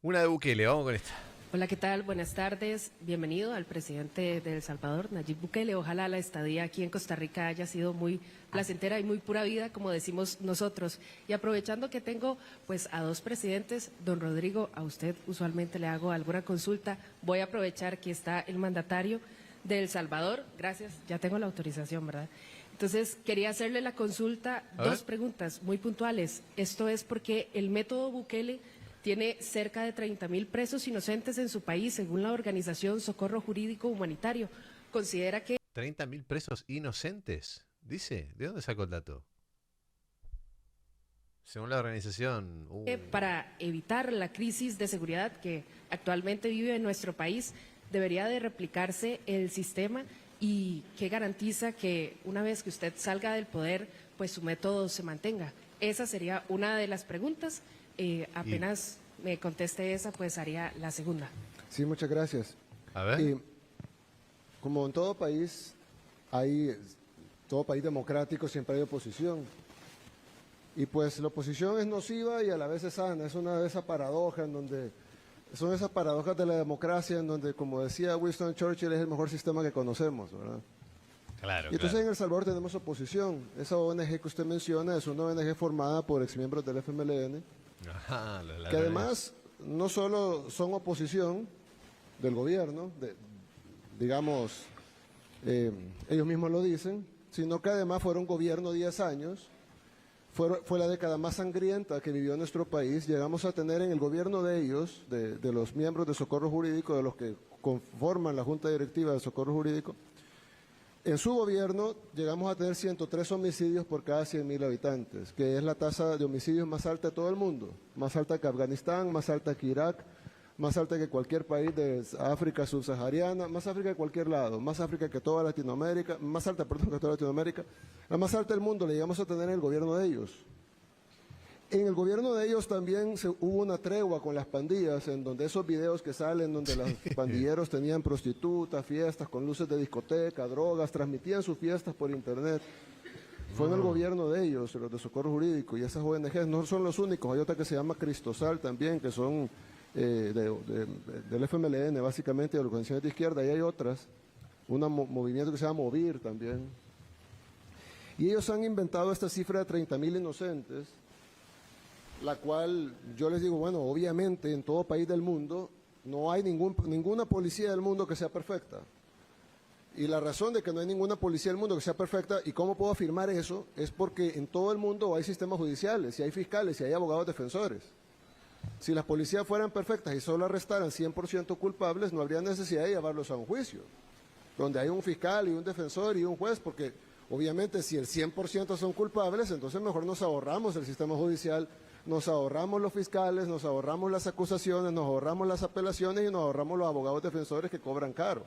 Una de Bukele, vamos con esta. Hola, ¿qué tal? Buenas tardes. Bienvenido al presidente de El Salvador, Nayib Bukele. Ojalá la estadía aquí en Costa Rica haya sido muy placentera y muy pura vida, como decimos nosotros. Y aprovechando que tengo pues a dos presidentes, don Rodrigo, a usted usualmente le hago alguna consulta. Voy a aprovechar que está el mandatario de El Salvador. Gracias, ya tengo la autorización, ¿verdad? Entonces, quería hacerle la consulta, dos preguntas muy puntuales. Esto es porque el método Bukele tiene cerca de 30.000 presos inocentes en su país, según la organización Socorro Jurídico Humanitario. ¿Considera que 30.000 presos inocentes? Dice, ¿de dónde sacó el dato? Según la organización... para evitar la crisis de seguridad que actualmente vive en nuestro país, debería de replicarse el sistema y qué garantiza que una vez que usted salga del poder, pues su método se mantenga? Esa sería una de las preguntas. Apenas me conteste esa, pues haría la segunda. Sí, muchas gracias. A ver. Como en todo país, todo país democrático siempre hay oposición. Y pues la oposición es nociva y a la vez es sana. Es una de esas paradojas son esas paradojas de la democracia en donde, como decía Winston Churchill, es el mejor sistema que conocemos, ¿verdad? Claro, y entonces en El Salvador tenemos oposición. Esa ONG que usted menciona es una ONG formada por exmiembros del FMLN, Ajá, que además no solo son oposición del gobierno, digamos, ellos mismos lo dicen, sino que además fueron gobierno 10 años. Fue la década más sangrienta que vivió nuestro país. Llegamos a tener en el gobierno de ellos, de los miembros de Socorro Jurídico, de los que conforman la Junta Directiva de Socorro Jurídico, en su gobierno llegamos a tener 103 homicidios por cada 100.000 habitantes, que es la tasa de homicidios más alta de todo el mundo, más alta que Afganistán, más alta que Irak, más alta que cualquier país de África subsahariana, más África que cualquier lado, más África que toda Latinoamérica, más alta, perdón, que toda Latinoamérica, la más alta del mundo la llegamos a tener en el gobierno de ellos. En el gobierno de ellos también hubo una tregua con las pandillas, en donde esos videos que salen, donde los pandilleros tenían prostitutas, fiestas con luces de discoteca, drogas, transmitían sus fiestas por internet. Fue en el gobierno de ellos, los de Socorro Jurídico, y esas ONGs no son los únicos. Hay otra que se llama Cristosal también, que son del FMLN, básicamente, de organizaciones de izquierda, y hay otras, un movimiento que se llama Movir también. Y ellos han inventado esta cifra de 30.000 inocentes, la cual yo les digo, bueno, obviamente en todo país del mundo no hay ninguna policía del mundo que sea perfecta. Y la razón de que no hay ninguna policía del mundo que sea perfecta, y cómo puedo afirmar eso, es porque en todo el mundo hay sistemas judiciales, y hay fiscales, y hay abogados defensores. Si las policías fueran perfectas y solo arrestaran 100% culpables, no habría necesidad de llevarlos a un juicio, donde hay un fiscal y un defensor y un juez, porque obviamente si el 100% son culpables, entonces mejor nos ahorramos el sistema judicial, nos ahorramos los fiscales, nos ahorramos las acusaciones, nos ahorramos las apelaciones y nos ahorramos los abogados defensores que cobran caro.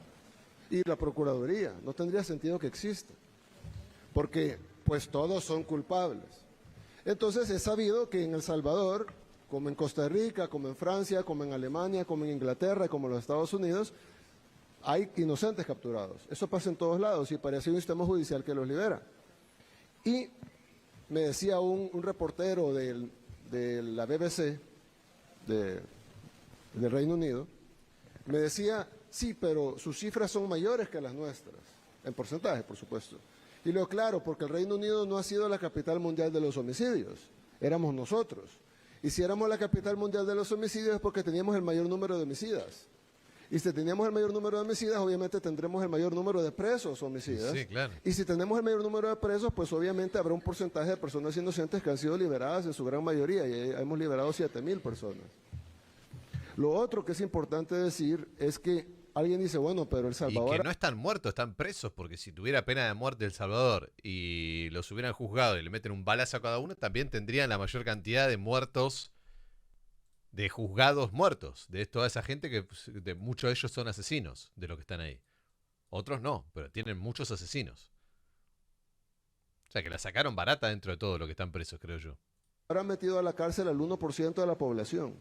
Y la Procuraduría, no tendría sentido que exista, porque pues todos son culpables. Entonces es sabido que en El Salvador, como en Costa Rica, como en Francia, como en Alemania, como en Inglaterra, como en los Estados Unidos, hay inocentes capturados. Eso pasa en todos lados y parece un sistema judicial que los libera. Y me decía un reportero de la BBC del Reino Unido, me decía, sí, pero sus cifras son mayores que las nuestras, en porcentaje, por supuesto. Y lo claro, porque el Reino Unido no ha sido la capital mundial de los homicidios, éramos nosotros. Y si éramos la capital mundial de los homicidios es porque teníamos el mayor número de homicidas. Y si teníamos el mayor número de homicidas, obviamente tendremos el mayor número de presos homicidas. Sí, claro. Y si tenemos el mayor número de presos, pues obviamente habrá un porcentaje de personas inocentes que han sido liberadas en su gran mayoría, y hemos liberado 7.000 personas. Lo otro que es importante decir es que alguien dice, bueno, pero El Salvador... Y que no están muertos, están presos, porque si tuviera pena de muerte El Salvador y los hubieran juzgado y le meten un balazo a cada uno, también tendrían la mayor cantidad de muertos, de juzgados muertos, de toda esa gente que de muchos de ellos son asesinos, de los que están ahí. Otros no, pero tienen muchos asesinos. O sea que la sacaron barata dentro de todo lo que están presos, creo yo. Ahora han metido a la cárcel al 1% de la población.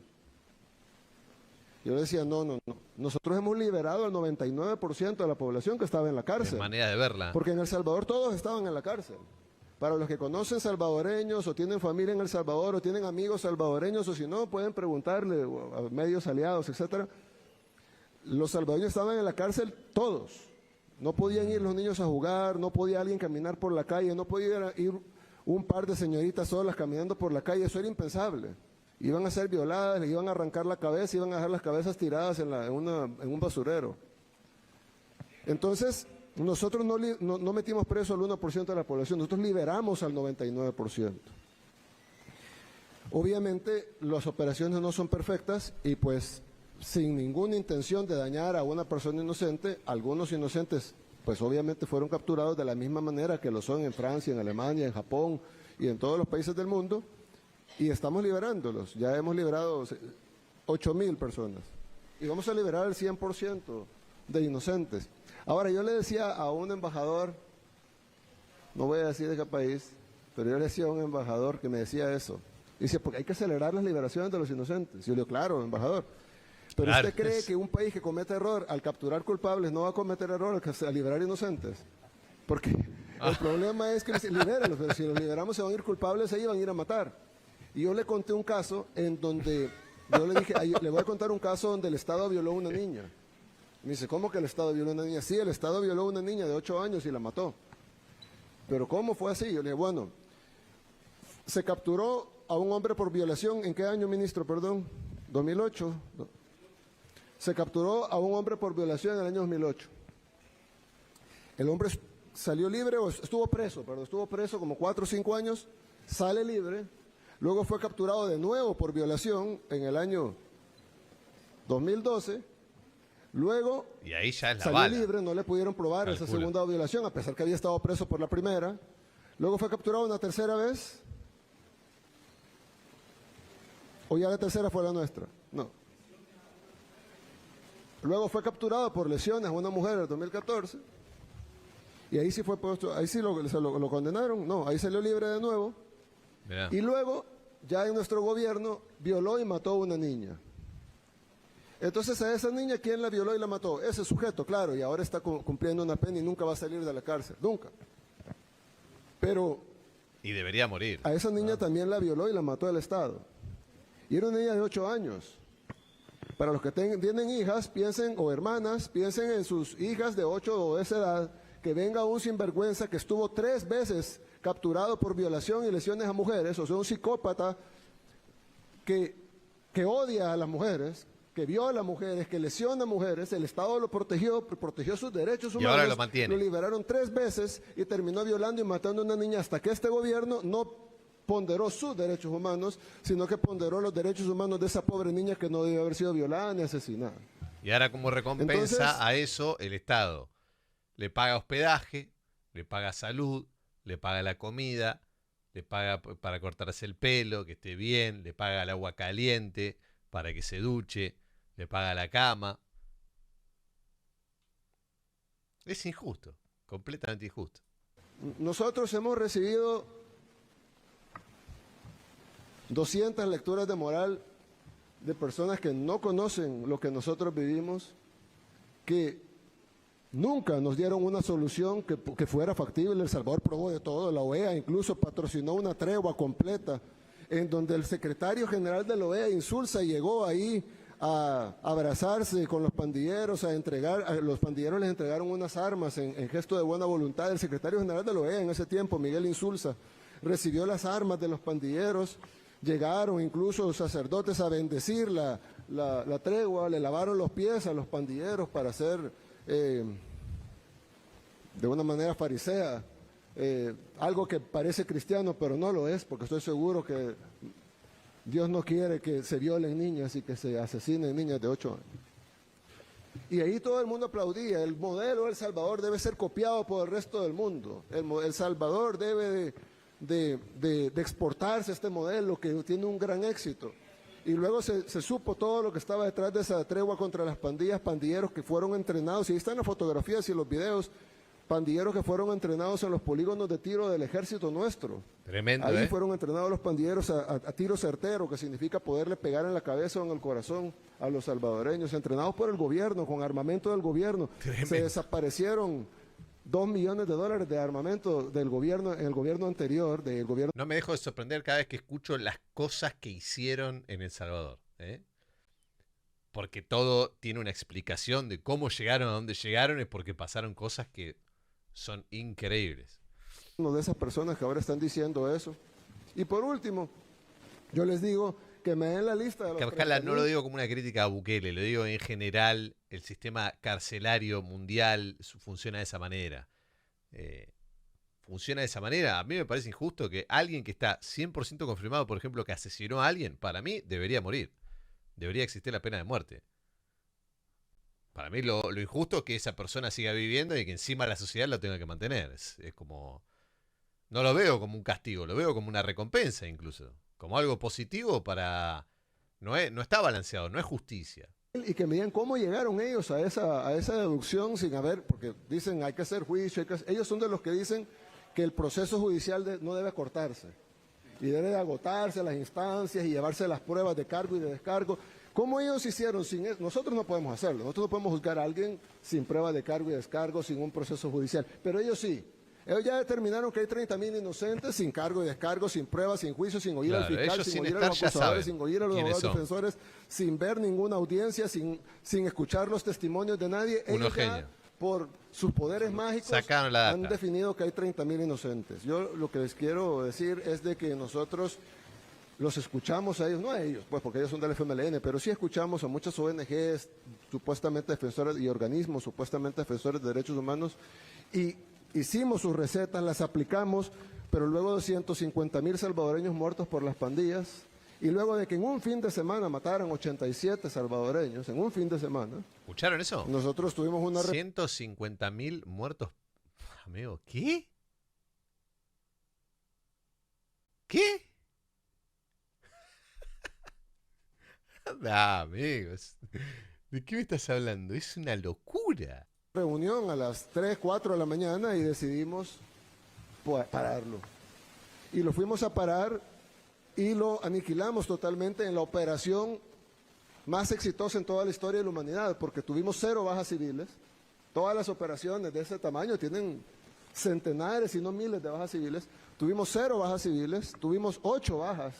Yo le decía, no. Nosotros hemos liberado al 99% de la población que estaba en la cárcel. Es manera de verla. Porque en El Salvador todos estaban en la cárcel. Para los que conocen salvadoreños o tienen familia en El Salvador o tienen amigos salvadoreños o si no, pueden preguntarle a medios aliados, etcétera. Los salvadoreños estaban en la cárcel todos. No podían ir los niños a jugar, no podía alguien caminar por la calle, no podía ir un par de señoritas solas caminando por la calle, eso era impensable. Iban a ser violadas, les iban a arrancar la cabeza, iban a dejar las cabezas tiradas en un basurero. Entonces, nosotros no metimos preso al 1% de la población, nosotros liberamos al 99%. Obviamente, las operaciones no son perfectas y pues sin ninguna intención de dañar a una persona inocente, algunos inocentes pues obviamente fueron capturados de la misma manera que lo son en Francia, en Alemania, en Japón y en todos los países del mundo y estamos liberándolos. Ya hemos liberado 8,000 personas y vamos a liberar el 100% de inocentes. Ahora, yo le decía a un embajador, no voy a decir de qué país, pero yo le decía a un embajador que me decía eso. Dice, porque hay que acelerar las liberaciones de los inocentes. Y yo le digo, claro, embajador. Pero claro, ¿usted cree que un país que comete error al capturar culpables no va a cometer error al liberar inocentes? Porque el problema es que libérenlos, pero si los liberamos se van a ir culpables, ahí van a ir a matar. Y yo le conté un caso en donde, yo le dije, le voy a contar un caso donde el Estado violó a una niña. Me dice, ¿cómo que el Estado violó a una niña? Sí, el Estado violó a una niña de 8 años y la mató. ¿Pero cómo fue así? Yo le dije, bueno, se capturó a un hombre por violación. ¿En qué año, ministro? Perdón, 2008. Se capturó a un hombre por violación en el año 2008. El hombre salió libre, o estuvo preso como 4 o 5 años, sale libre, luego fue capturado de nuevo por violación en el año 2012, luego y ahí ya es la salió bala. libre, no le pudieron probar Calcula. esa segunda violación, a pesar que había estado preso por la primera, luego fue capturado una tercera vez, o ya la tercera fue la nuestra, no. Luego fue capturado por lesiones a una mujer en el 2014 y ahí sí fue puesto, ahí sí lo condenaron, no, ahí salió libre de nuevo. Mirá. Y luego ya en nuestro gobierno violó y mató a una niña. Entonces a esa niña, ¿quién la violó y la mató? Ese sujeto, claro, y ahora está cumpliendo una pena y nunca va a salir de la cárcel, nunca. Pero Y debería morir. a esa niña también la violó y la mató el Estado. Y era una niña de 8 años. Para los que tienen hijas, piensen, o hermanas, piensen en sus hijas de 8 o de esa edad, que venga un sinvergüenza que estuvo 3 veces capturado por violación y lesiones a mujeres, o sea, un psicópata que odia a las mujeres, que viola a mujeres, que lesiona a mujeres, el Estado lo protegió sus derechos humanos, Y ahora lo mantiene. lo liberaron 3 veces y terminó violando y matando a una niña hasta que este gobierno no ponderó sus derechos humanos, sino que ponderó los derechos humanos de esa pobre niña que no debe haber sido violada ni asesinada. Y ahora como recompensa Entonces, a eso, el Estado le paga hospedaje, le paga salud, le paga la comida, le paga para cortarse el pelo, que esté bien, le paga el agua caliente para que se duche, le paga la cama. Es injusto, completamente injusto. nosotros hemos recibido 200 lecturas de moral de personas que no conocen lo que nosotros vivimos, que nunca nos dieron una solución que fuera factible. El Salvador probó de todo, la OEA incluso patrocinó una tregua completa, en donde el secretario general de la OEA, Insulza, llegó ahí a abrazarse con los pandilleros, los pandilleros les entregaron unas armas en gesto de buena voluntad. El secretario general de la OEA en ese tiempo, Miguel Insulza, recibió las armas de los pandilleros. Llegaron incluso sacerdotes a bendecir la tregua, le lavaron los pies a los pandilleros para hacer, de una manera farisea, algo que parece cristiano, pero no lo es, porque estoy seguro que Dios no quiere que se violen niñas y que se asesinen niñas de 8 años. Y ahí todo el mundo aplaudía. El modelo de El Salvador debe ser copiado por el resto del mundo. El Salvador debe de exportarse este modelo que tiene un gran éxito. Y luego se supo todo lo que estaba detrás de esa tregua contra las pandillas, pandilleros que fueron entrenados, y ahí están las fotografías y los videos, pandilleros que fueron entrenados en los polígonos de tiro del ejército nuestro. Tremendo, Ahí fueron entrenados los pandilleros a tiro certero, que significa poderle pegar en la cabeza o en el corazón a los salvadoreños, entrenados por el gobierno, con armamento del gobierno. Tremendo. Se desaparecieron $2 millones de armamento del gobierno, en el gobierno anterior, del gobierno. No me dejo de sorprender cada vez que escucho las cosas que hicieron en El Salvador, ¿eh? Porque todo tiene una explicación de cómo llegaron a donde llegaron, es porque pasaron cosas que son increíbles. Uno de esas personas que ahora están diciendo eso. Y por último, yo les digo que me den la lista de los Carcala, no lo 30.000. digo como una crítica a Bukele, lo digo en general, el sistema carcelario mundial funciona de esa manera. Funciona de esa manera. A mí me parece injusto que alguien que está 100% confirmado, por ejemplo, que asesinó a alguien, para mí debería morir. Debería existir la pena de muerte. Para mí lo injusto es que esa persona siga viviendo y que encima la sociedad lo tenga que mantener. Es como... No lo veo como un castigo, lo veo como una recompensa incluso. Como algo positivo para... No está balanceado, no es justicia. Y que me digan cómo llegaron ellos a esa deducción sin haber, porque dicen hay que hacer juicio, ellos son de los que dicen que el proceso judicial no debe cortarse y debe de agotarse las instancias y llevarse las pruebas de cargo y de descargo. ¿Cómo ellos hicieron sin eso? Nosotros no podemos hacerlo, nosotros no podemos juzgar a alguien sin prueba de cargo y descargo, sin un proceso judicial, pero ellos sí. Ellos ya determinaron que hay 30.000 inocentes sin cargo y descargo, sin pruebas, sin juicio, sin oír al fiscal, sin oír a los acusadores, sin oír a los abogados defensores, sin ver ninguna audiencia, sin escuchar los testimonios de nadie. Ellos ya, por sus poderes mágicos, han definido que hay 30.000 inocentes. Yo lo que les quiero decir es de que nosotros los escuchamos a ellos, no a ellos, pues porque ellos son del FMLN, pero sí escuchamos a muchas ONGs, supuestamente defensores y organismos, supuestamente defensores de derechos humanos, y hicimos sus recetas, las aplicamos, pero luego de 150.000 salvadoreños muertos por las pandillas, y luego de que en un fin de semana mataran 87 salvadoreños, en un fin de semana. ¿Escucharon eso? Nosotros tuvimos una... 150.000 muertos. Amigo, ¿qué? ¿Qué? Anda, amigos. ¿De qué me estás hablando? Es una locura. Reunión a las 3, 4 de la mañana y decidimos pararlo. Y lo fuimos a parar y lo aniquilamos totalmente en la operación más exitosa en toda la historia de la humanidad, porque tuvimos 0 bajas civiles. Todas las operaciones de ese tamaño tienen centenares, si no miles de bajas civiles. Tuvimos 0 bajas civiles, tuvimos 8 bajas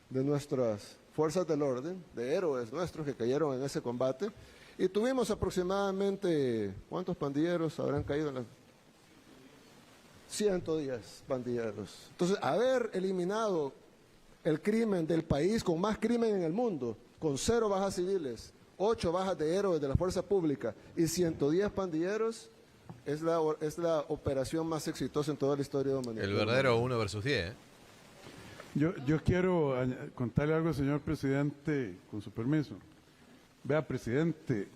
de nuestras fuerzas del orden, de héroes nuestros que cayeron en ese combate. Y tuvimos aproximadamente, ¿cuántos pandilleros habrán caído en la? 110 pandilleros. Entonces, haber eliminado el crimen del país con más crimen en el mundo, con 0 bajas civiles, 8 bajas de héroes de la fuerza pública y 110 pandilleros, es la operación más exitosa en toda la historia de la humanidad. El verdadero 1 versus 10, ¿eh? Yo quiero contarle algo, señor presidente, con su permiso. Vea, presidente,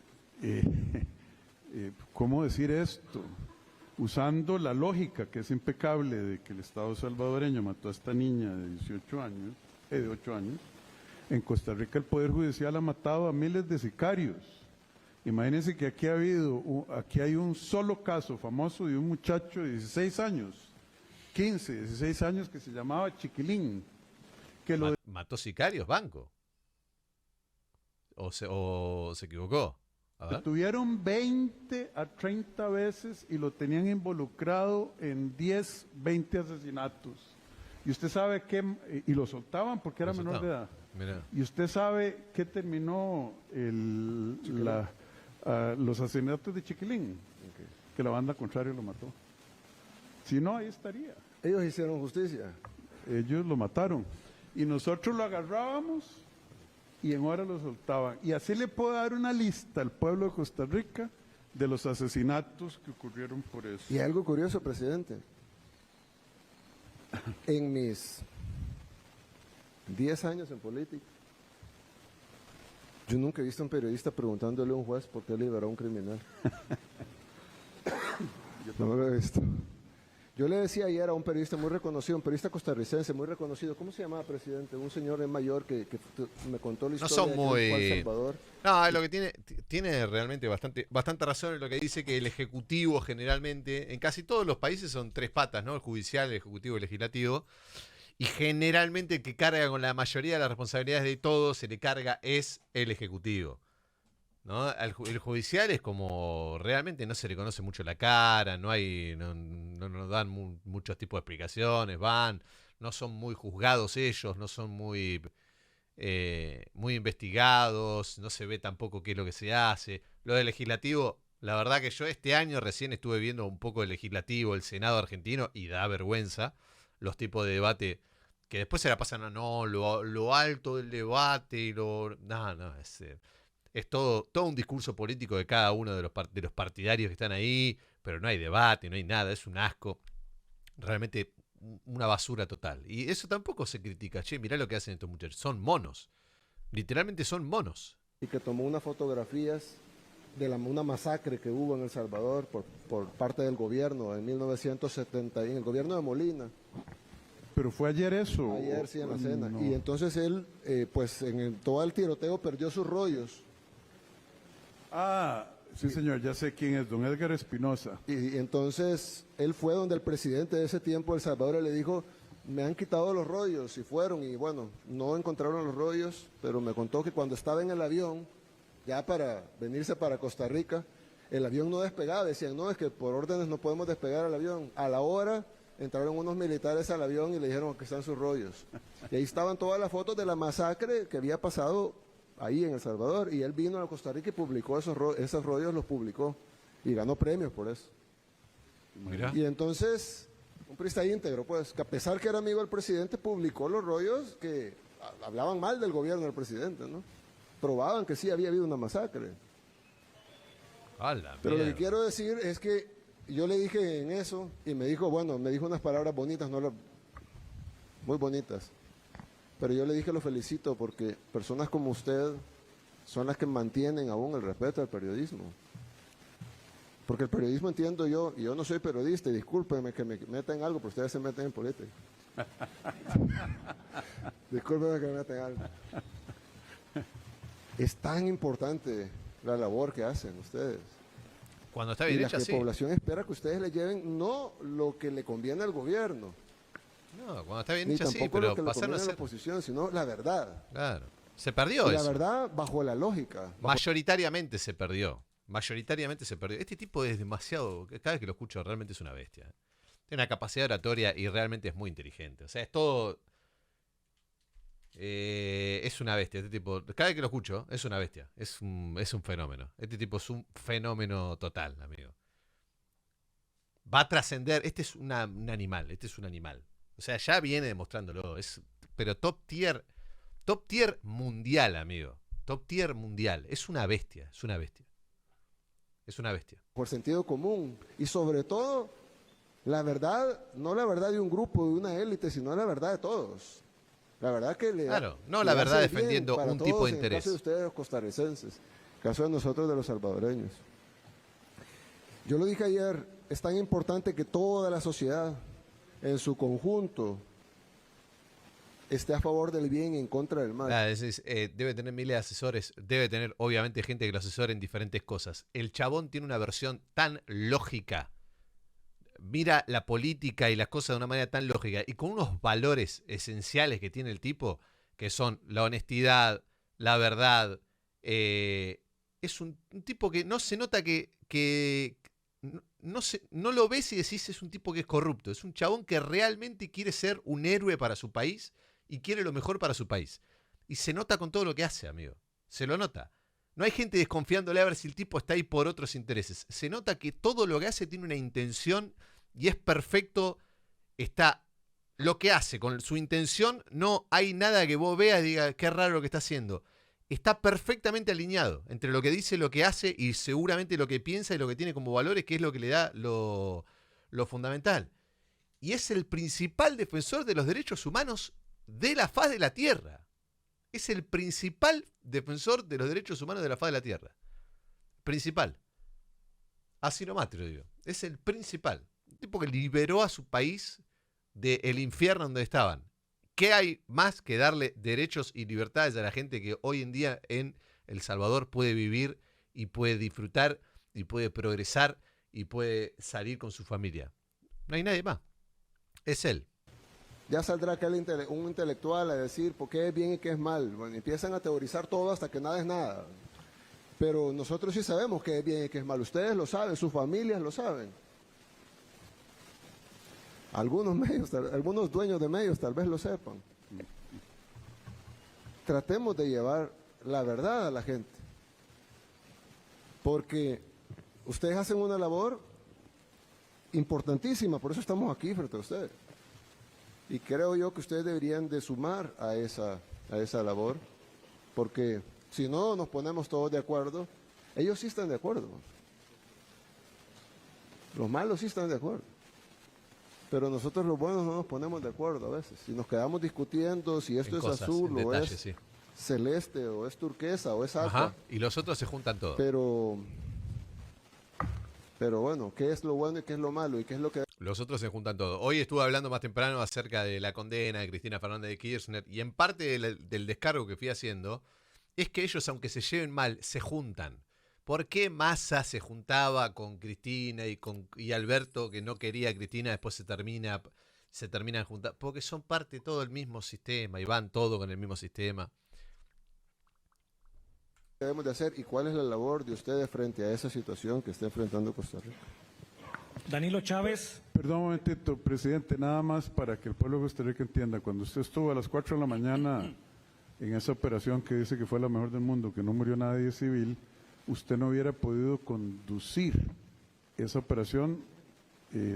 ¿cómo decir esto? Usando la lógica que es impecable de que el Estado salvadoreño mató a esta niña de 8 años, en Costa Rica el Poder Judicial ha matado a miles de sicarios. Imagínense que aquí hay un solo caso famoso de un muchacho de 16 años, 15, 16 años, que se llamaba Chiquilín. Que mató sicarios, banco. ¿O se equivocó? Lo tuvieron 20 a 30 veces y lo tenían involucrado en 10, 20 asesinatos. Y usted sabe qué, y lo soltaban porque era menor de edad. Mirá. Y usted sabe qué terminó los asesinatos de Chiquilín, que la banda contraria lo mató. Si no, ahí estaría. Ellos hicieron justicia. Ellos lo mataron. Y nosotros lo agarrábamos y en hora lo soltaban. Y así le puedo dar una lista al pueblo de Costa Rica de los asesinatos que ocurrieron por eso. Y algo curioso, presidente. En mis 10 años en política, yo nunca he visto a un periodista preguntándole a un juez por qué liberó a un criminal. Yo no lo he visto. Yo le decía ayer a un periodista muy reconocido, un periodista costarricense muy reconocido, ¿cómo se llamaba, presidente? Un señor mayor que me contó la historia no son muy... de El Salvador. No, es lo que tiene realmente bastante razón en lo que dice, que el Ejecutivo generalmente, en casi todos los países son 3 patas, ¿no? El judicial, el Ejecutivo y el Legislativo. Y generalmente el que carga con la mayoría de las responsabilidades de todo, se le carga, es el Ejecutivo. ¿no? El judicial es como realmente no se le conoce mucho la cara, no nos dan muchos tipos de explicaciones, no son muy juzgados ellos, no son muy investigados, no se ve tampoco qué es lo que se hace. Lo del legislativo, la verdad que yo este año recién estuve viendo un poco el legislativo, el Senado argentino, y da vergüenza los tipos de debate que después se la pasan a no, lo alto del debate y lo... No, no, es todo un discurso político de cada uno de los partidarios que están ahí, pero no hay debate, no hay nada, es un asco. Realmente una basura total. Y eso tampoco se critica. Che, mirá lo que hacen estos muchachos. Son monos. Literalmente son monos. Y que tomó unas fotografías de una masacre que hubo en El Salvador por parte del gobierno en 1970, en el gobierno de Molina. Pero fue ayer eso. Ayer sí, en la cena. No. Y entonces él, pues todo el tiroteo perdió sus rollos. Ah, sí señor, ya sé quién es, don Edgar Espinosa. Y entonces él fue donde el presidente de ese tiempo de El Salvador le dijo, me han quitado los rollos, y fueron, y bueno, no encontraron los rollos, pero me contó que cuando estaba en el avión, ya para venirse para Costa Rica, el avión no despegaba, decían, no, es que por órdenes no podemos despegar el avión. A la hora entraron unos militares al avión y le dijeron que están sus rollos. Y ahí estaban todas las fotos de la masacre que había pasado ahí en El Salvador, y él vino a Costa Rica y publicó esos rollos, los publicó, y ganó premios por eso. Mirá. Y entonces, un periodista íntegro, pues, que a pesar que era amigo del presidente, publicó los rollos que hablaban mal del gobierno del presidente, ¿no? Probaban que sí había habido una masacre. Pero lo que quiero decir es que yo le dije en eso, y me dijo, bueno, me dijo unas palabras bonitas, muy bonitas. Pero yo le dije, lo felicito, porque personas como usted son las que mantienen aún el respeto al periodismo. Porque el periodismo, entiendo yo, y yo no soy periodista, y discúlpeme que me meta en algo, pero ustedes se meten en política. Discúlpeme que me meta en algo. Es tan importante la labor que hacen ustedes. Cuando está bien y hecha, la sí. población espera que ustedes le lleven no lo que le conviene al gobierno, No, cuando está bien ni hecha, sí, tampoco pero lo que le pasaron a conviene a la ser... oposición, sino la verdad. Claro. Se perdió Y la eso. verdad bajo la lógica. Mayoritariamente se perdió. Mayoritariamente se perdió. Este tipo es demasiado... Cada vez que lo escucho realmente es una bestia. Tiene una capacidad oratoria y realmente es muy inteligente. O sea, es todo... es una bestia. Este tipo, cada vez que lo escucho, es una bestia. Es un fenómeno. Este tipo es un fenómeno total, amigo. Va a trascender. Este es un animal. Este es un animal. O sea, ya viene demostrándolo. Pero top tier mundial, amigo. Top tier mundial. Es una bestia. Es una bestia. Es una bestia. Por sentido común. Y sobre todo, la verdad, no la verdad de un grupo, de una élite, sino la verdad de todos. La verdad que le Claro, no le la hace verdad bien defendiendo para un todos, tipo de en el interés. caso de ustedes, los costarricenses. En el caso de nosotros, de los salvadoreños. Yo lo dije ayer, es tan importante que toda la sociedad, en su conjunto, esté a favor del bien y en contra del mal. Debe tener miles de asesores. Debe tener, obviamente, gente que lo asesore en diferentes cosas. El chabón tiene una versión tan lógica. Mira la política y las cosas de una manera tan lógica y con unos valores esenciales que tiene el tipo, que son la honestidad, la verdad. Es un tipo que no se nota que no lo ves y decís es un tipo que es corrupto. Es un chabón que realmente quiere ser un héroe para su país y quiere lo mejor para su país. Y se nota con todo lo que hace, amigo. Se lo nota. No hay gente desconfiándole a ver si el tipo está ahí por otros intereses. Se nota que todo lo que hace tiene una intención y es perfecto. Está lo que hace con su intención. No hay nada que vos veas y diga qué raro lo que está haciendo. Está perfectamente alineado entre lo que dice, lo que hace y seguramente lo que piensa y lo que tiene como valores, que es lo que le da lo fundamental. Y es el principal defensor de los derechos humanos de la faz de la Tierra. Es el principal defensor de los derechos humanos de la faz de la Tierra. Principal. Así nomás te lo digo. Es el principal. Un tipo que liberó a su país del infierno donde estaban. ¿Qué hay más que darle derechos y libertades a la gente que hoy en día en El Salvador puede vivir y puede disfrutar y puede progresar y puede salir con su familia? No hay nadie más. Es él. Ya saldrá un intelectual a decir por qué es bien y qué es mal. Bueno, empiezan a teorizar todo hasta que nada es nada. Pero nosotros sí sabemos qué es bien y qué es mal. Ustedes lo saben, sus familias lo saben. Algunos medios, algunos dueños de medios tal vez lo sepan. Tratemos de llevar la verdad a la gente. Porque ustedes hacen una labor importantísima, por eso estamos aquí frente a ustedes. Y creo yo que ustedes deberían de sumar a esa labor, porque si no nos ponemos todos de acuerdo, ellos sí están de acuerdo. Los malos sí están de acuerdo. Pero nosotros los buenos no nos ponemos de acuerdo a veces. Si nos quedamos discutiendo si esto es cosas, azul o detalles, es sí. celeste o es turquesa o es agua. Ajá, y los otros se juntan todos. Pero bueno, ¿qué es lo bueno y qué es lo malo? ¿Y qué es lo que... Los otros se juntan todos. Hoy estuve hablando más temprano acerca de la condena de Cristina Fernández de Kirchner y en parte del descargo que fui haciendo es que ellos, aunque se lleven mal, se juntan. ¿Por qué Massa se juntaba con Cristina y Alberto, que no quería a Cristina, después se terminan juntando? Porque son parte de todo el mismo sistema y van todo con el mismo sistema. debemos de hacer y cuál es la labor de ustedes frente a esa situación que está enfrentando Costa Rica? Danilo Chávez. Perdón un momentito, presidente, nada más para que el pueblo de Costa Rica entienda. Cuando usted estuvo a las 4 de la mañana en esa operación que dice que fue la mejor del mundo, que no murió nadie civil, usted no hubiera podido conducir esa operación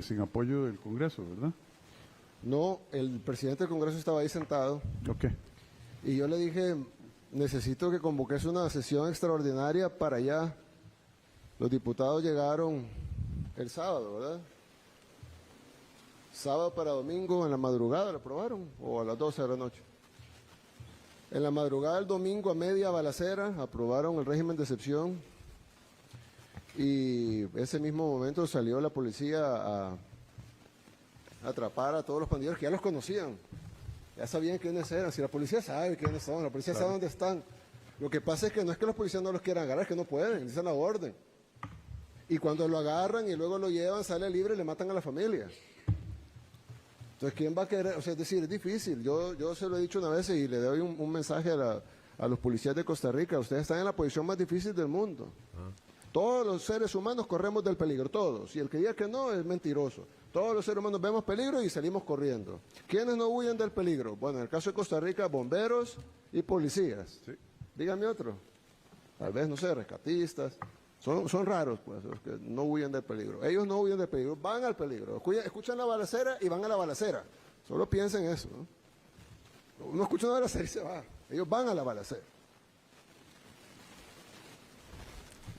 sin apoyo del Congreso, ¿verdad? No, el presidente del Congreso estaba ahí sentado. Ok. Y yo le dije, necesito que convoques una sesión extraordinaria para allá. Los diputados llegaron el sábado, ¿verdad? Sábado para domingo en la madrugada lo aprobaron, o a las 12 de la noche. En la madrugada del domingo a media balacera aprobaron el régimen de excepción y ese mismo momento salió la policía a atrapar a todos los pandilleros que ya los conocían. Ya sabían quiénes eran. Si la policía sabe quiénes son, la policía sabe dónde están. Lo que pasa es que no es que los policías no los quieran agarrar, es que no pueden, dicen la orden. Y cuando lo agarran y luego lo llevan, sale libre y le matan a la familia. Entonces, ¿quién va a querer? O sea, es decir, es difícil. Yo se lo he dicho una vez y le doy un mensaje a los policías de Costa Rica. Ustedes están en la posición más difícil del mundo. Todos los seres humanos corremos del peligro, todos. Y el que diga que no es mentiroso. Todos los seres humanos vemos peligro y salimos corriendo. ¿Quiénes no huyen del peligro? Bueno, en el caso de Costa Rica, bomberos y policías. Sí. Dígame otro. Tal vez, no sé, rescatistas. Son raros, pues, los que no huyen del peligro. Ellos no huyen del peligro, van al peligro. Escuchan la balacera y van a la balacera. Solo piensen eso, ¿no? Uno escucha una balacera y se va. Ellos van a la balacera.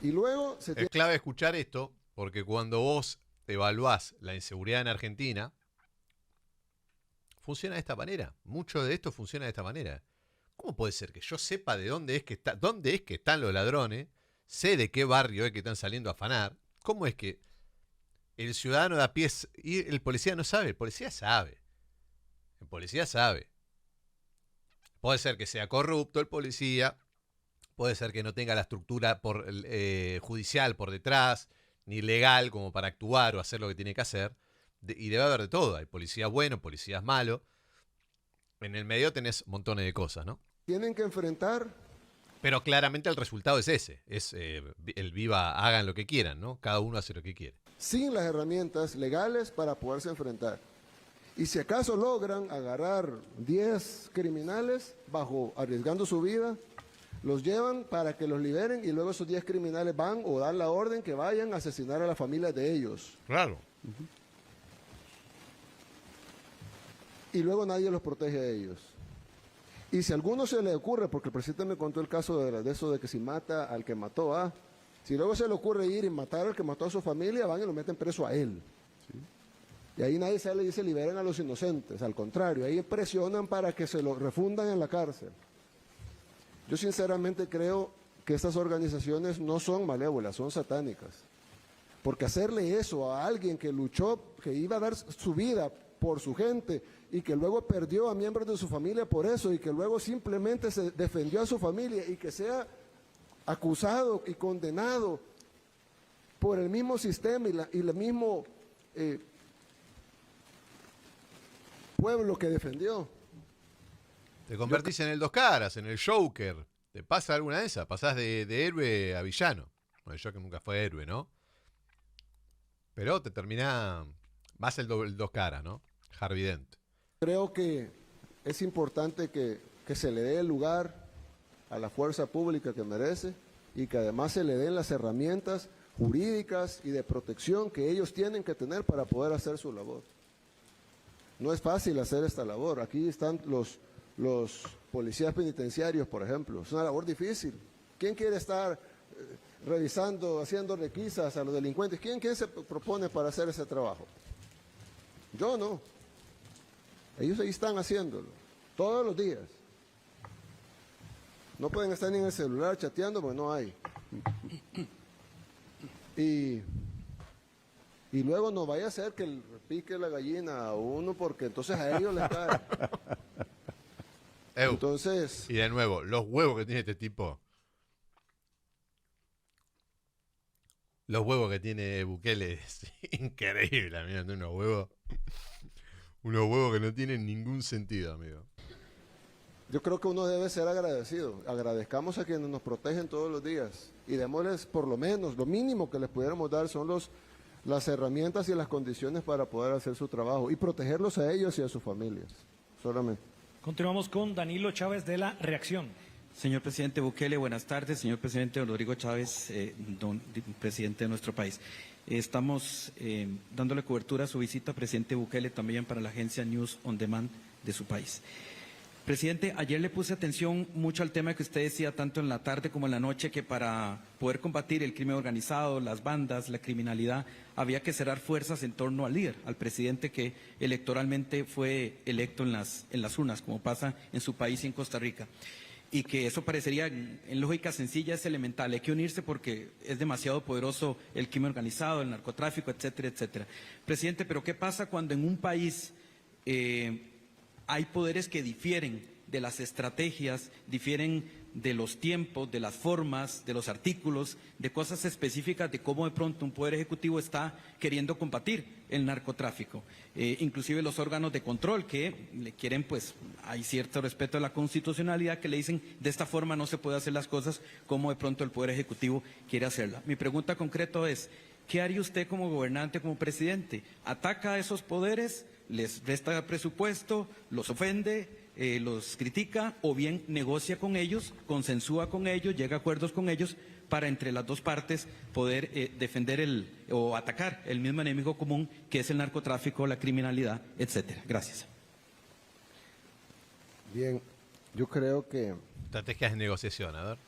Y luego Es clave escuchar esto, porque cuando vos evaluás la inseguridad en Argentina, funciona de esta manera. Mucho de esto funciona de esta manera. ¿Cómo puede ser que yo sepa de dónde es que están los ladrones? Sé de qué barrio es que están saliendo a afanar. ¿Cómo es que el ciudadano de a pie y el policía no sabe? El policía sabe. El policía sabe. Puede ser que sea corrupto el policía, puede ser que no tenga la estructura judicial por detrás, ni legal como para actuar o hacer lo que tiene que hacer. Y debe haber de todo. Hay policías buenos, policías malos. En el medio tenés montones de cosas, ¿no? Tienen que enfrentar... Pero claramente el resultado es ese, es el viva, hagan lo que quieran, ¿no? Cada uno hace lo que quiere. Sin las herramientas legales para poderse enfrentar. Y si acaso logran agarrar 10 criminales arriesgando su vida, los llevan para que los liberen y luego esos 10 criminales van o dan la orden que vayan a asesinar a la familia de ellos. Claro. Y luego nadie los protege a ellos. Y si a alguno se le ocurre, porque el presidente me contó el caso de eso de que si mata al que mató a, si luego se le ocurre ir y matar al que mató a su familia, van y lo meten preso a él. ¿Sí? Y ahí nadie sale y dice liberen a los inocentes, al contrario, ahí presionan para que se lo refundan en la cárcel. Yo sinceramente creo que estas organizaciones no son malévolas, son satánicas. Porque hacerle eso a alguien que luchó, que iba a dar su vida por su gente y que luego perdió a miembros de su familia por eso y que luego simplemente se defendió a su familia y que sea acusado y condenado por el mismo sistema y el mismo pueblo que defendió. Te convertís en el dos caras, en el Joker. Te pasa alguna de esas, pasás de héroe a villano. Bueno, yo que nunca fue héroe, ¿no? Pero te termina, vas el dos caras, ¿no? Harvey Dent. Creo que es importante que se le dé el lugar a la fuerza pública que merece y que además se le den las herramientas jurídicas y de protección que ellos tienen que tener para poder hacer su labor. No es fácil hacer esta labor. Aquí están los policías penitenciarios, por ejemplo. Es una labor difícil. ¿Quién quiere estar revisando, haciendo requisas a los delincuentes? ¿Quién se propone para hacer ese trabajo? Yo no. Ellos ahí están haciéndolo, todos los días. No pueden estar ni en el celular chateando porque no hay. Y luego no vaya a ser que le pique la gallina a uno porque entonces a ellos les cae. Entonces... Y de nuevo, los huevos que tiene este tipo. Los huevos que tiene Bukele es increíble, amigo. Unos huevos que no tienen ningún sentido, amigo. Yo creo que uno debe ser agradecido. Agradezcamos a quienes nos protegen todos los días y démosles por lo menos, lo mínimo que les pudiéramos dar son las herramientas y las condiciones para poder hacer su trabajo y protegerlos a ellos y a sus familias. Solamente. Continuamos con Danilo Chávez de La Reacción. Señor presidente Bukele, buenas tardes. Señor presidente Rodrigo Chávez, presidente de nuestro país. Estamos dándole cobertura a su visita, presidente Bukele, también para la agencia News on Demand de su país. Presidente, ayer le puse atención mucho al tema que usted decía tanto en la tarde como en la noche, que para poder combatir el crimen organizado, las bandas, la criminalidad, había que cerrar fuerzas en torno al líder, al presidente que electoralmente fue electo en las urnas, como pasa en su país y en Costa Rica. Y que eso parecería, en lógica sencilla, es elemental. Hay que unirse porque es demasiado poderoso el crimen organizado, el narcotráfico, etcétera, etcétera. Presidente, pero ¿qué pasa cuando en un país hay poderes que difieren de las estrategias, difieren de los tiempos, de las formas, de los artículos, de cosas específicas de cómo de pronto un poder ejecutivo está queriendo combatir el narcotráfico? Inclusive los órganos de control que le quieren, pues hay cierto respeto a la constitucionalidad, que le dicen de esta forma no se puede hacer las cosas como de pronto el poder ejecutivo quiere hacerla. Mi pregunta concreta es, ¿qué haría usted como gobernante, como presidente? ¿Ataca a esos poderes? ¿Les resta presupuesto? ¿Los ofende? ¿Los critica? ¿O bien negocia con ellos, consensúa con ellos, llega a acuerdos con ellos para entre las dos partes poder defender o atacar el mismo enemigo común que es el narcotráfico, la criminalidad, etcétera? Gracias. Bien, yo creo que... Estrategias de negociación, a ver.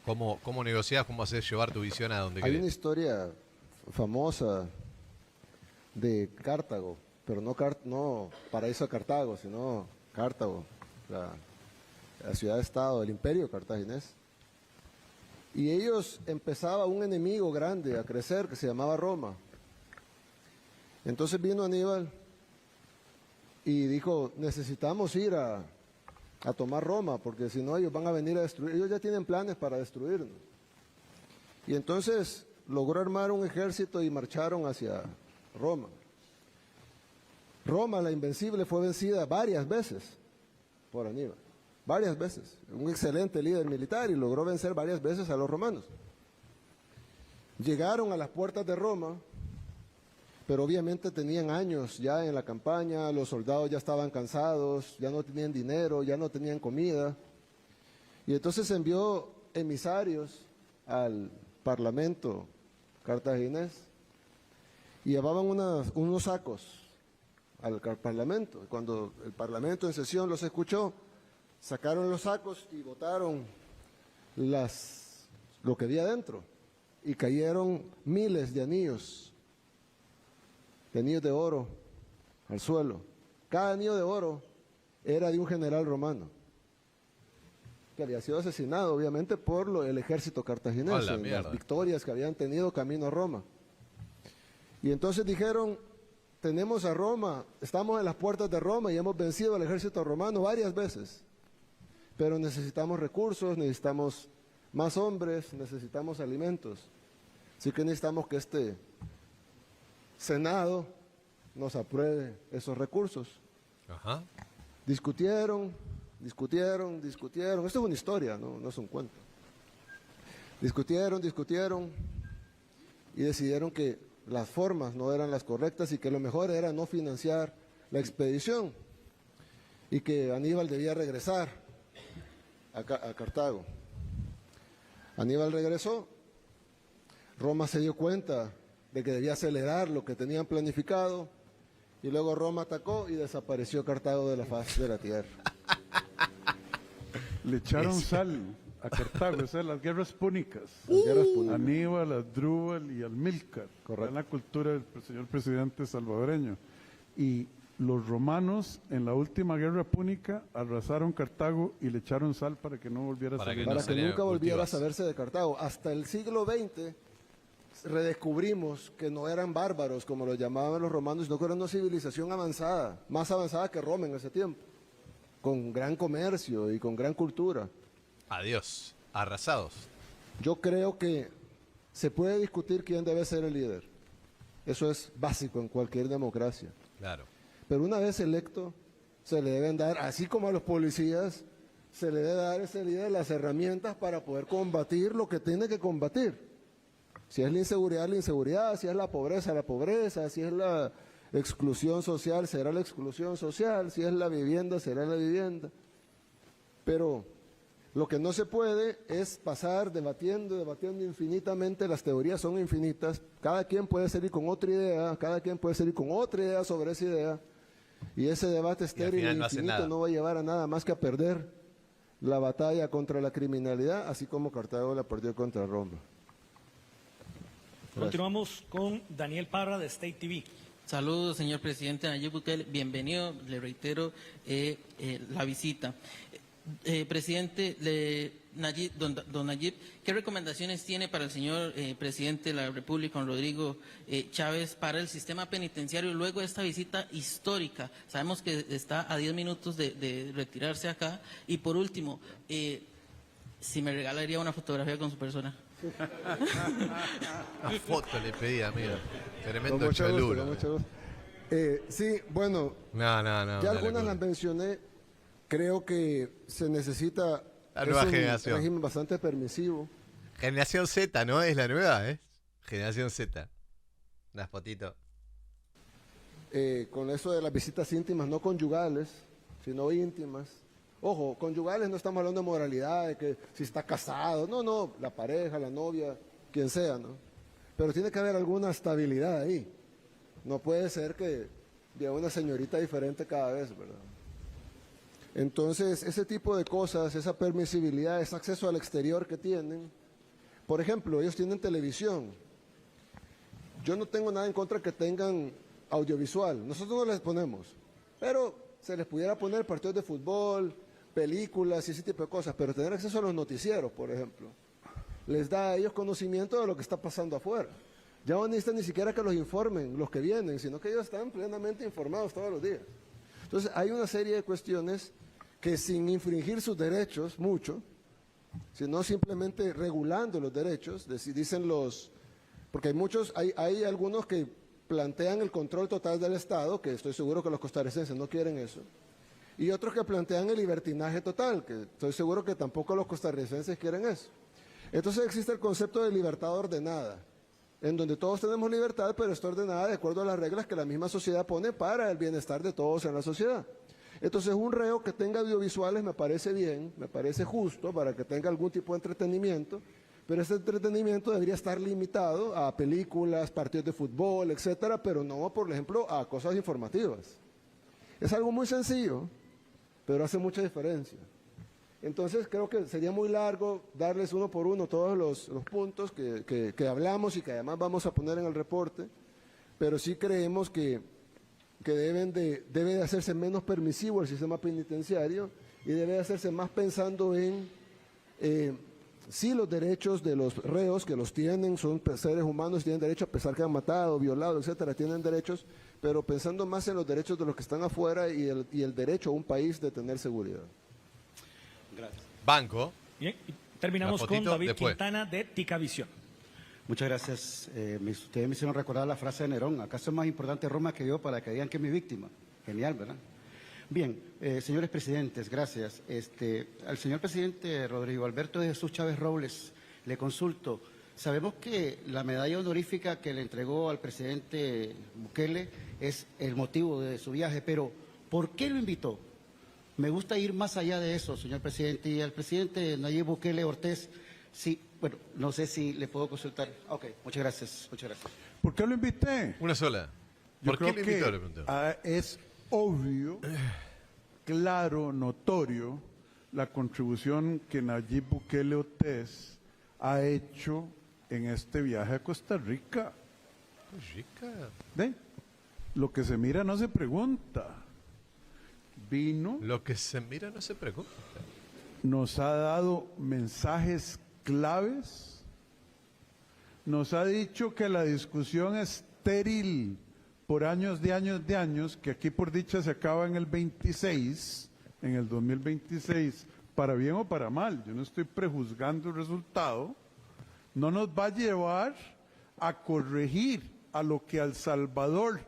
¿Cómo negociás? ¿Cómo haces llevar tu visión a donde Hay querés? una historia famosa de Cartago, pero no paraíso de Cartago, sino Cartago, la ciudad-estado del imperio cartaginés. Y ellos empezaba un enemigo grande a crecer que se llamaba Roma. Entonces vino Aníbal y dijo, necesitamos ir a tomar Roma, porque si no ellos van a venir a destruir, ellos ya tienen planes para destruirnos. Y entonces logró armar un ejército y marcharon hacia Roma. Roma, la invencible, fue vencida varias veces por Aníbal, varias veces. Un excelente líder militar y logró vencer varias veces a los romanos. Llegaron a las puertas de Roma, pero obviamente tenían años ya en la campaña, los soldados ya estaban cansados, ya no tenían dinero, ya no tenían comida. Y entonces envió emisarios al parlamento cartaginés y llevaban unos sacos al parlamento. Cuando el parlamento en sesión los escuchó, sacaron los sacos y botaron lo que había dentro y cayeron miles de anillos de oro al suelo. Cada anillo de oro era de un general romano que había sido asesinado obviamente por el ejército cartaginés en las victorias que habían tenido camino a Roma. Y entonces dijeron, tenemos a Roma, estamos en las puertas de Roma y hemos vencido al ejército romano varias veces, pero necesitamos recursos, necesitamos más hombres, necesitamos alimentos. Así que necesitamos que este Senado nos apruebe esos recursos. Ajá. Discutieron Discutieron, esto es una historia, no es un cuento. Discutieron y decidieron que las formas no eran las correctas y que lo mejor era no financiar la expedición y que Aníbal debía regresar a Cartago. Aníbal regresó, Roma se dio cuenta de que debía acelerar lo que tenían planificado y luego Roma atacó y desapareció Cartago de la faz de la tierra. Le echaron sal a Cartago, esas las guerras púnicas. Las guerras púnicas. Aníbal, Asdrúbal y Amílcar. Correcto. En la cultura del señor presidente salvadoreño. Y los romanos en la última guerra púnica arrasaron Cartago y le echaron sal para que no volviera a Para salir. que no Para que salieran nunca volviera a cultivos. saberse de Cartago. Hasta el siglo XX redescubrimos que no eran bárbaros, como los llamaban los romanos, sino que era una civilización avanzada, más avanzada que Roma en ese tiempo, con gran comercio y con gran cultura. Adiós. Arrasados. Yo creo que se puede discutir quién debe ser el líder. Eso es básico en cualquier democracia. Claro. Pero una vez electo, se le deben dar, así como a los policías, se le debe dar a ese líder las herramientas para poder combatir lo que tiene que combatir. Si es la inseguridad, si es la pobreza, si es la exclusión social, será la exclusión social, si es la vivienda, será la vivienda. Pero lo que no se puede es pasar debatiendo infinitamente, las teorías son infinitas, cada quien puede salir con otra idea, sobre esa idea, y ese debate estéril final e no hace infinito nada. no va a llevar a nada más que a perder la batalla contra la criminalidad, así como Cartago la perdió contra Roma. Continuamos con Daniel Parra de State TV. Saludos, señor presidente Nayib Bukele. Bienvenido, le reitero la visita. Presidente don Nayib, ¿qué recomendaciones tiene para el señor presidente de la República, don Rodrigo Chávez, para el sistema penitenciario luego de esta visita histórica? Sabemos que está a 10 minutos de retirarse acá. Y por último, si me regalaría una fotografía con su persona. Una foto le pedí, amigo. Tremendo Con mucho gusto, cholulo. con mucho gusto. Sí, bueno, No. ya una algunas locura. las mencioné. Creo que se necesita La nueva un generación. régimen bastante permisivo. Generación Z, ¿no? Es la nueva, ¿eh? Generación Z. Unas fotitos. Con eso de las visitas íntimas, no conyugales, sino íntimas. Ojo, conyugales no estamos hablando de moralidad, de que si está casado, no, la pareja, la novia, quien sea, ¿no? Pero tiene que haber alguna estabilidad ahí. No puede ser que vea una señorita diferente cada vez, ¿verdad? Entonces, ese tipo de cosas, esa permisibilidad, ese acceso al exterior que tienen. Por ejemplo, ellos tienen televisión. Yo no tengo nada en contra que tengan audiovisual. Nosotros no les ponemos. Pero se les pudiera poner partidos de fútbol, películas y ese tipo de cosas. Pero tener acceso a los noticieros, por ejemplo, les da a ellos conocimiento de lo que está pasando afuera. Ya no necesitan ni siquiera que los informen los que vienen, sino que ellos están plenamente informados todos los días. Entonces, hay una serie de cuestiones que sin infringir sus derechos, mucho, sino simplemente regulando los derechos, dicen los, porque hay algunos que plantean el control total del Estado, que estoy seguro que los costarricenses no quieren eso, y otros que plantean el libertinaje total, que estoy seguro que tampoco los costarricenses quieren eso. Entonces existe el concepto de libertad ordenada, en donde todos tenemos libertad, pero está ordenada de acuerdo a las reglas que la misma sociedad pone para el bienestar de todos en la sociedad. Entonces, un reo que tenga audiovisuales me parece bien, me parece justo para que tenga algún tipo de entretenimiento, pero ese entretenimiento debería estar limitado a películas, partidos de fútbol, etcétera, pero no, por ejemplo, a cosas informativas. Es algo muy sencillo, pero hace mucha diferencia. Entonces, creo que sería muy largo darles uno por uno todos los puntos que hablamos y que además vamos a poner en el reporte, pero sí creemos que debe de hacerse menos permisivo el sistema penitenciario y debe de hacerse más pensando en sí los derechos de los reos, que los tienen, son seres humanos, tienen derecho a pesar que han matado, violado, etcétera, tienen derechos, pero pensando más en los derechos de los que están afuera y el derecho a un país de tener seguridad. Gracias. Banco. Bien, y terminamos La con fotito David después. Quintana de Ticavisión. Muchas gracias. Ustedes me hicieron recordar la frase de Nerón. ¿Acaso es más importante Roma que yo para que digan que es mi víctima? Genial, ¿verdad? Bien, señores presidentes, gracias. Al señor presidente Rodrigo Alberto de Jesús Chávez Robles le consulto. Sabemos que la medalla honorífica que le entregó al presidente Bukele es el motivo de su viaje, pero ¿por qué lo invitó? Me gusta ir más allá de eso, señor presidente. Y al presidente Nayib Bukele Ortiz, sí, bueno, no sé si le puedo consultar. Ok, muchas gracias, muchas gracias. ¿Por qué lo invité? Una sola. Yo ¿Por qué creo le invitó? que Le preguntó. es obvio, claro, notorio, la contribución que Nayib Bukele Ortiz ha hecho en este viaje a Costa Rica. Rica. ¿Ve? Lo que se mira no se pregunta. Vino, Lo que se mira no se preocupa. nos ha dado mensajes claves, nos ha dicho que la discusión es estéril por años de años de años, que aquí por dicha se acaba en el 26, en el 2026, para bien o para mal, yo no estoy prejuzgando el resultado, no nos va a llevar a corregir a lo que a El Salvador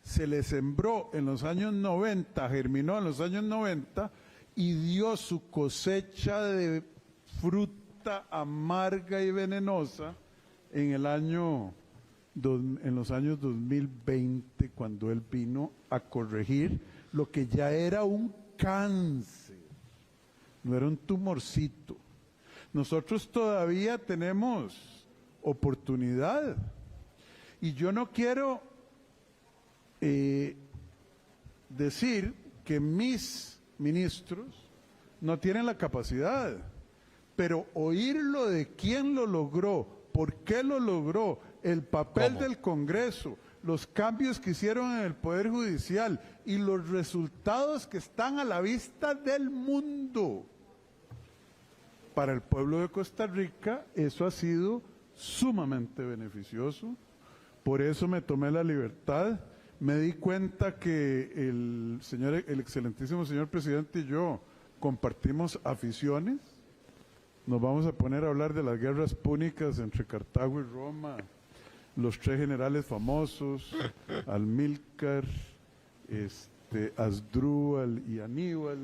se le sembró en los años 90, germinó en los años 90 y dio su cosecha de fruta amarga y venenosa en el año en los años 2020, cuando él vino a corregir lo que ya era un cáncer, no era un tumorcito. Nosotros todavía tenemos oportunidad y yo no quiero decir que mis ministros no tienen la capacidad, pero oírlo de quién lo logró, por qué lo logró, el papel ¿Cómo? del Congreso, los cambios que hicieron en el Poder Judicial y los resultados que están a la vista del mundo. Para el pueblo de Costa Rica eso ha sido sumamente beneficioso, por eso me tomé la libertad. Me di cuenta que el excelentísimo señor presidente y yo compartimos aficiones. Nos vamos a poner a hablar de las guerras púnicas entre Cartago y Roma, los tres generales famosos, Amílcar, Asdrúbal y Aníbal.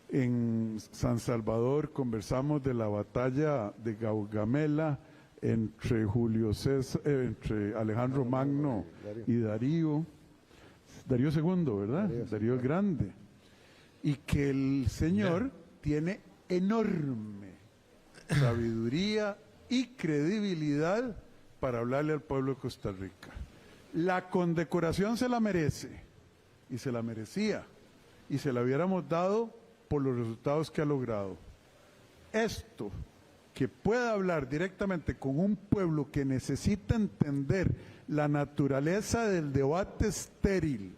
En San Salvador conversamos de la batalla de Gaugamela entre entre Alejandro Magno y Darío II, ¿verdad? Darío el Grande. Y que el señor tiene enorme sabiduría y credibilidad para hablarle al pueblo de Costa Rica. La condecoración se la merece, y se la merecía, y se la hubiéramos dado por los resultados que ha logrado. Esto, que pueda hablar directamente con un pueblo que necesita entender la naturaleza del debate estéril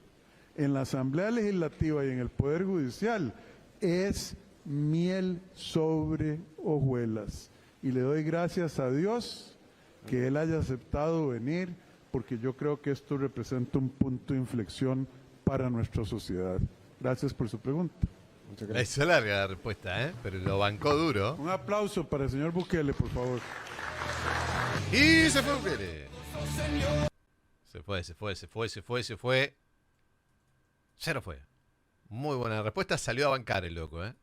en la Asamblea Legislativa y en el Poder Judicial, es miel sobre hojuelas. Y le doy gracias a Dios que Él haya aceptado venir, porque yo creo que esto representa un punto de inflexión para nuestra sociedad. Gracias por su pregunta. Muchas La gracias. hizo larga la respuesta, ¿eh? Pero lo bancó duro. Un aplauso para el señor Bukele, por favor. Y se fue Bukele. Se fue. Ya no fue. Muy buena respuesta. Salió a bancar el loco, ¿eh?